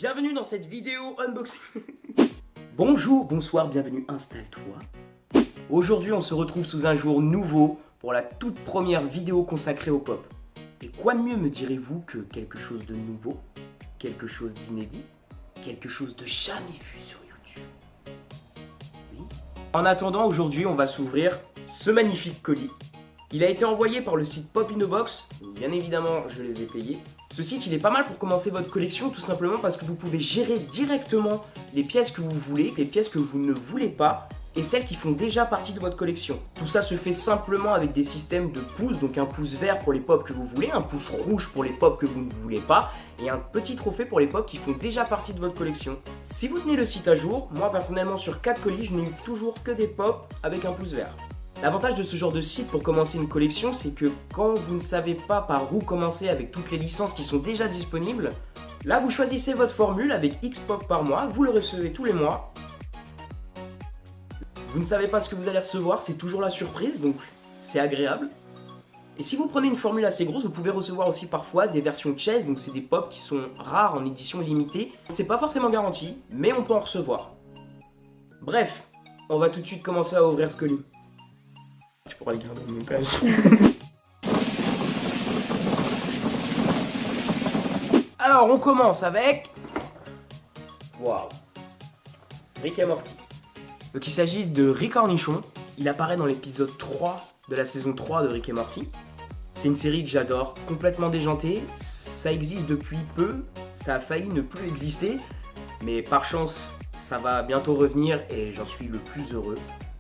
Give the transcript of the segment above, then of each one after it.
Bienvenue dans cette vidéo unboxing. Bonjour, bonsoir, bienvenue, installe-toi. Aujourd'hui, on se retrouve sous un jour nouveau pour la toute première vidéo consacrée au pop. Et quoi de mieux, me direz-vous, que quelque chose de nouveau, quelque chose d'inédit, quelque chose de jamais vu sur YouTube. Oui. En attendant, aujourd'hui, on va s'ouvrir ce magnifique colis. Il a été envoyé par le site Pop in a Box, bien évidemment je les ai payés. Ce site il est pas mal pour commencer votre collection tout simplement parce que vous pouvez gérer directement les pièces que vous voulez, les pièces que vous ne voulez pas et celles qui font déjà partie de votre collection. Tout ça se fait simplement avec des systèmes de pouces, donc un pouce vert pour les pops que vous voulez, un pouce rouge pour les pops que vous ne voulez pas et un petit trophée pour les pops qui font déjà partie de votre collection. Si vous tenez le site à jour, moi personnellement sur 4 colis je n'ai eu toujours que des pops avec un pouce vert. L'avantage de ce genre de site pour commencer une collection, c'est que quand vous ne savez pas par où commencer avec toutes les licences qui sont déjà disponibles, là vous choisissez votre formule avec X pop par mois, vous le recevez tous les mois. Vous ne savez pas ce que vous allez recevoir, c'est toujours la surprise, donc c'est agréable. Et si vous prenez une formule assez grosse, vous pouvez recevoir aussi parfois des versions chase, donc c'est des pops qui sont rares en édition limitée. C'est pas forcément garanti, mais on peut en recevoir. Bref, on va tout de suite commencer à ouvrir ce colis. Tu pourras le garder au montage. Alors on commence avec... Waouh, Rick et Morty. Donc il s'agit de Rick Cornichon. Il apparaît dans l'épisode 3 de la saison 3 de Rick et Morty. C'est une série que j'adore, complètement déjantée. Ça existe depuis peu, ça a failli ne plus exister. Mais par chance, ça va bientôt revenir et j'en suis le plus heureux.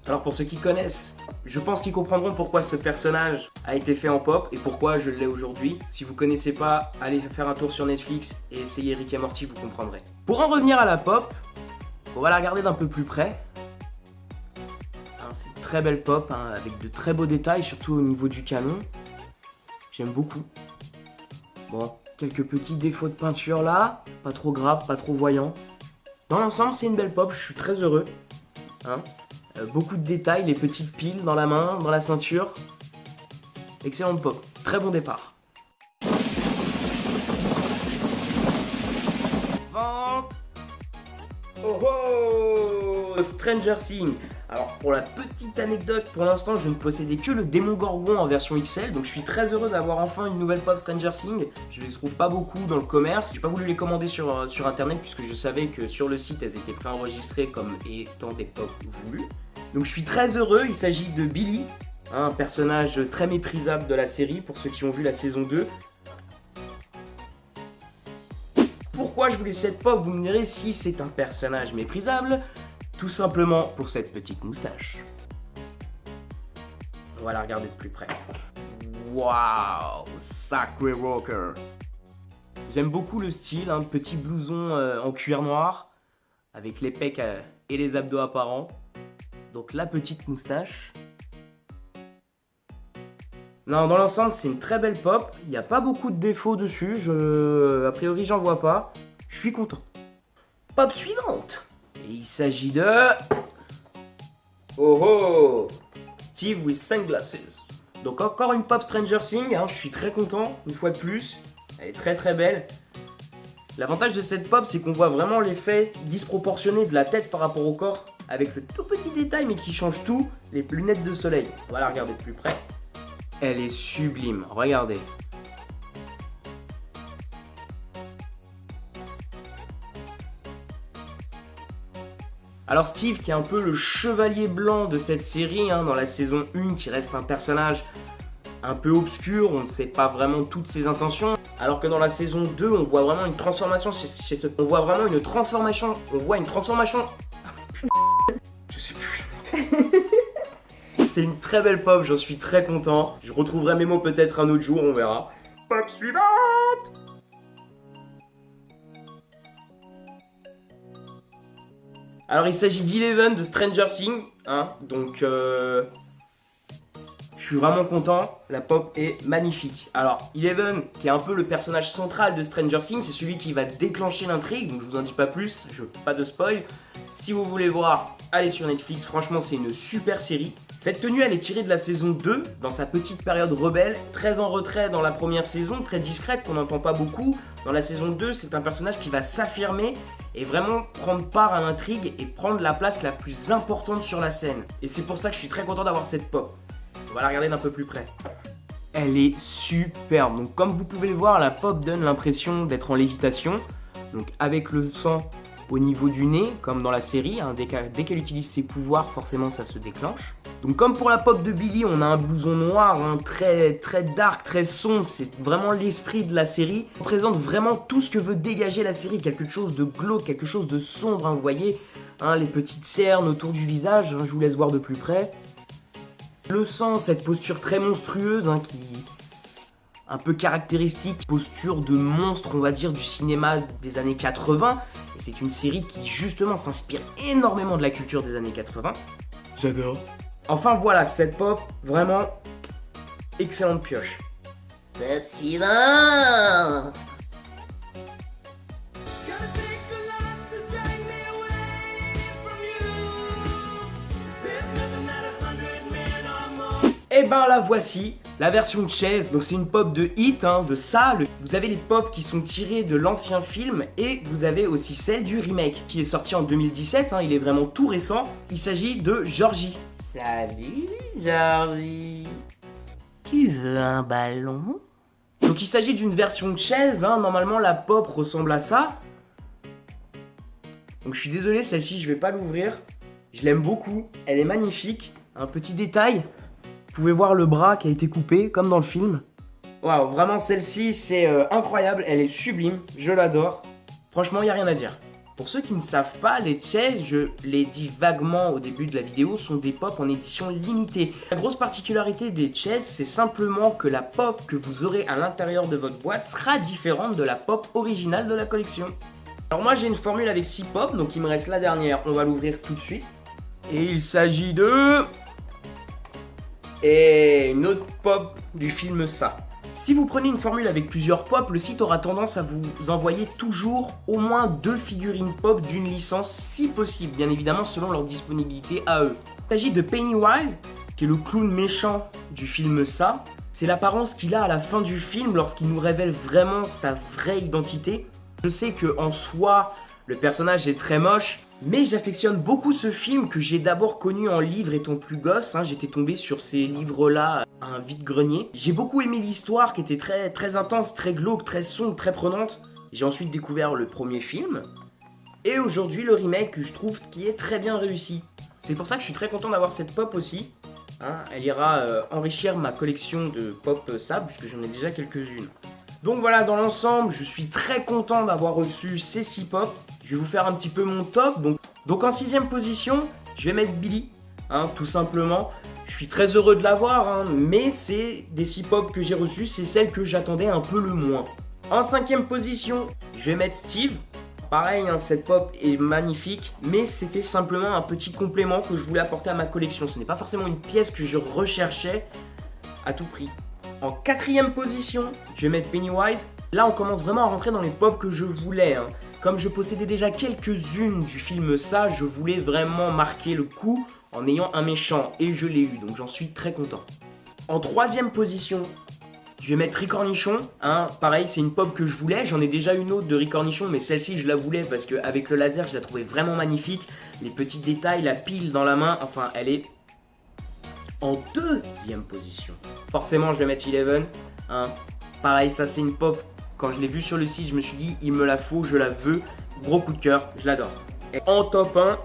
Alors pour ceux qui connaissent, je pense qu'ils comprendront pourquoi ce personnage a été fait en pop et pourquoi je l'ai aujourd'hui. Si vous connaissez pas, allez faire un tour sur Netflix et essayez Rick et Morty, vous comprendrez. Pour en revenir à la pop, on va la regarder d'un peu plus près. C'est une très belle pop avec de très beaux détails, surtout au niveau du canon. J'aime beaucoup. Bon, quelques petits défauts de peinture là, pas trop grave, pas trop voyant. Dans l'ensemble, c'est une belle pop, je suis très heureux. Beaucoup de détails, les petites piles dans la main, dans la ceinture. Excellente pop, très bon départ. Vente. Oh oh, Stranger Things. Alors pour la petite anecdote, pour l'instant je ne possédais que le démon Gorgon en version XL, donc je suis très heureux d'avoir enfin une nouvelle pop Stranger Things. Je les trouve pas beaucoup dans le commerce, j'ai pas voulu les commander sur internet puisque je savais que sur le site elles étaient préenregistrées comme étant des pop voulues. Donc je suis très heureux, il s'agit de Billy, un personnage très méprisable de la série pour ceux qui ont vu la saison 2. Pourquoi je voulais cette pop, vous me direz, si c'est un personnage méprisable? Tout simplement pour cette petite moustache. On va la regarder de plus près. Waouh, sacré rocker. J'aime beaucoup le style, un petit blouson en cuir noir, avec les pecs et les abdos apparents. Donc la petite moustache. Non, dans l'ensemble, c'est une très belle pop. Il n'y a pas beaucoup de défauts dessus. A priori, j'en vois pas. Je suis content. Pop suivante. Et il s'agit de... Oh oh, Steve with Sunglasses. Donc encore une pop Stranger Things. Je suis très content, une fois de plus. Elle est très très belle. L'avantage de cette pop, c'est qu'on voit vraiment l'effet disproportionné de la tête par rapport au corps. Avec le tout petit détail mais qui change tout, les lunettes de soleil. On va la regarder de plus près. Elle est sublime, regardez. Alors Steve, qui est un peu le chevalier blanc de cette série, dans la saison 1, qui reste un personnage un peu obscur, on ne sait pas vraiment toutes ses intentions. Alors que dans la saison 2, on voit vraiment une transformation chez ce... On voit une transformation... Je sais plus. C'est une très belle pop, j'en suis très content. Je retrouverai mes mots peut-être un autre jour, on verra. Pop suivante. Alors il s'agit d'Eleven de Stranger Things, donc je suis vraiment content, la pop est magnifique. Alors Eleven, qui est un peu le personnage central de Stranger Things, c'est celui qui va déclencher l'intrigue, donc je vous en dis pas plus, pas de spoil. Si vous voulez voir, allez sur Netflix, franchement c'est une super série. Cette tenue elle est tirée de la saison 2, dans sa petite période rebelle, très en retrait dans la première saison, très discrète qu'on n'entend pas beaucoup. dans la saison 2, c'est un personnage qui va s'affirmer et vraiment prendre part à l'intrigue et prendre la place la plus importante sur la scène. Et c'est pour ça que je suis très content d'avoir cette pop. On va la regarder d'un peu plus près. Elle est superbe. Donc comme vous pouvez le voir, la pop donne l'impression d'être en lévitation. Donc avec le sang au niveau du nez, comme dans la série, hein, dès qu'elle utilise ses pouvoirs, forcément ça se déclenche. Donc comme pour la pop de Billy, on a un blouson noir, hein, très dark, très sombre, c'est vraiment l'esprit de la série. On présente vraiment tout ce que veut dégager la série, quelque chose de glauque, quelque chose de sombre, hein, vous voyez, hein, les petites cernes autour du visage, hein, je vous laisse voir de plus près. Le sang, cette posture très monstrueuse, hein, qui un peu caractéristique, posture de monstre, on va dire, du cinéma des années 80. Et c'est une série qui, justement, s'inspire énormément de la culture des années 80. J'adore. Enfin, voilà, cette pop, vraiment, excellente pioche. Cette suivante. Et ben la voici, la version Chase, donc c'est une pop de Hit, hein, de ça. Vous avez les pop qui sont tirées de l'ancien film et vous avez aussi celle du remake qui est sorti en 2017, hein, il est vraiment tout récent. Il s'agit de Georgie. Salut Georgie. Tu veux un ballon? Donc il s'agit d'une version Chase, hein, normalement la pop ressemble à ça. Donc je suis désolé, celle-ci je vais pas l'ouvrir. Je l'aime beaucoup, elle est magnifique. Un petit détail. Vous pouvez voir le bras qui a été coupé, comme dans le film. Waouh, vraiment celle-ci, c'est incroyable, elle est sublime, je l'adore. Franchement, il n'y a rien à dire. Pour ceux qui ne savent pas, les Chase, je l'ai dit vaguement au début de la vidéo, sont des pop en édition limitée. La grosse particularité des Chase, c'est simplement que la pop que vous aurez à l'intérieur de votre boîte sera différente de la pop originale de la collection. Alors moi, j'ai une formule avec 6 pop, donc il me reste la dernière, on va l'ouvrir tout de suite. Et il s'agit de... Et une autre pop du film Ça. Si vous prenez une formule avec plusieurs pop, le site aura tendance à vous envoyer toujours au moins 2 figurines pop d'une licence, si possible, bien évidemment selon leur disponibilité à eux. Il s'agit de Pennywise, qui est le clown méchant du film Ça. C'est l'apparence qu'il a à la fin du film lorsqu'il nous révèle vraiment sa vraie identité. Je sais qu'en soi, le personnage est très moche, mais j'affectionne beaucoup ce film que j'ai d'abord connu en livre étant plus gosse, hein. J'étais tombé sur ces livres-là à un vide-grenier. J'ai beaucoup aimé l'histoire qui était très intense, très glauque, très sombre, très prenante. J'ai ensuite découvert le premier film. Et aujourd'hui le remake que je trouve qui est très bien réussi. C'est pour ça que je suis très content d'avoir cette pop aussi. Hein. Elle ira enrichir ma collection de pop sable puisque j'en ai déjà quelques-unes. Donc voilà, dans l'ensemble, je suis très content d'avoir reçu ces 6 pop. Je vais vous faire un petit peu mon top. Donc en 6ème position, je vais mettre Billy, hein, tout simplement. Je suis très heureux de l'avoir, hein, mais c'est des 6 pop que j'ai reçus, c'est celle que j'attendais un peu le moins. En 5ème position, je vais mettre Steve. Pareil, hein, cette pop est magnifique, mais c'était simplement un petit complément que je voulais apporter à ma collection. Ce n'est pas forcément une pièce que je recherchais à tout prix. En 4ème position, je vais mettre Pennywise. Là, on commence vraiment à rentrer dans les pop que je voulais, hein. Comme je possédais déjà quelques-unes du film Ça, je voulais vraiment marquer le coup en ayant un méchant. Et je l'ai eu, donc j'en suis très content. En 3ème position, je vais mettre Ricornichon. Hein. Pareil, c'est une pop que je voulais. J'en ai déjà une autre de Ricornichon, mais celle-ci, je la voulais parce qu'avec le laser, je la trouvais vraiment magnifique. Les petits détails, la pile dans la main, enfin, elle est... En 2ème position, forcément je vais mettre Eleven, hein. Pareil, ça c'est une pop, quand je l'ai vue sur le site je me suis dit il me la faut, je la veux, gros coup de cœur, je l'adore. Et en top 1,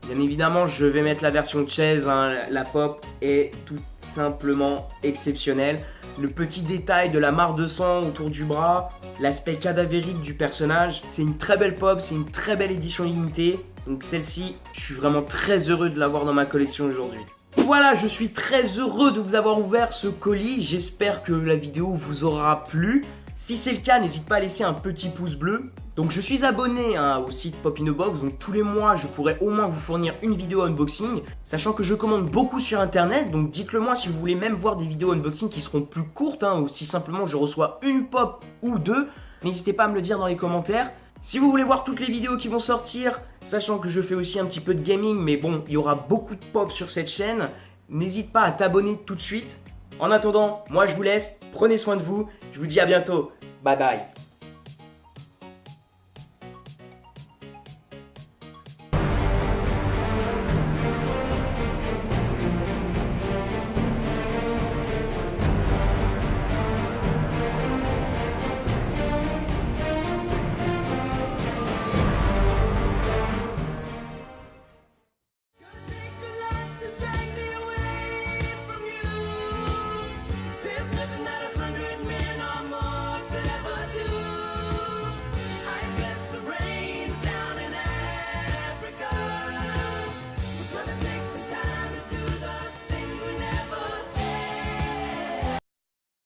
bien évidemment je vais mettre la version Chase, hein. La pop est tout simplement exceptionnelle. Le petit détail de la mare de sang autour du bras, l'aspect cadavérique du personnage, c'est une très belle pop, c'est une très belle édition limitée. Donc celle-ci, je suis vraiment très heureux de l'avoir dans ma collection aujourd'hui. Voilà, je suis très heureux de vous avoir ouvert ce colis, j'espère que la vidéo vous aura plu. Si c'est le cas, n'hésite pas à laisser un petit pouce bleu. Donc je suis abonné au site Pop in a Box, donc tous les mois je pourrais au moins vous fournir une vidéo unboxing, sachant que je commande beaucoup sur internet, donc dites-le moi si vous voulez même voir des vidéos unboxing qui seront plus courtes, hein, ou si simplement je reçois une pop ou deux, n'hésitez pas à me le dire dans les commentaires. Si vous voulez voir toutes les vidéos qui vont sortir, sachant que je fais aussi un petit peu de gaming, mais bon, il y aura beaucoup de pop sur cette chaîne, n'hésite pas à t'abonner tout de suite. En attendant, moi je vous laisse, prenez soin de vous, je vous dis à bientôt, bye bye.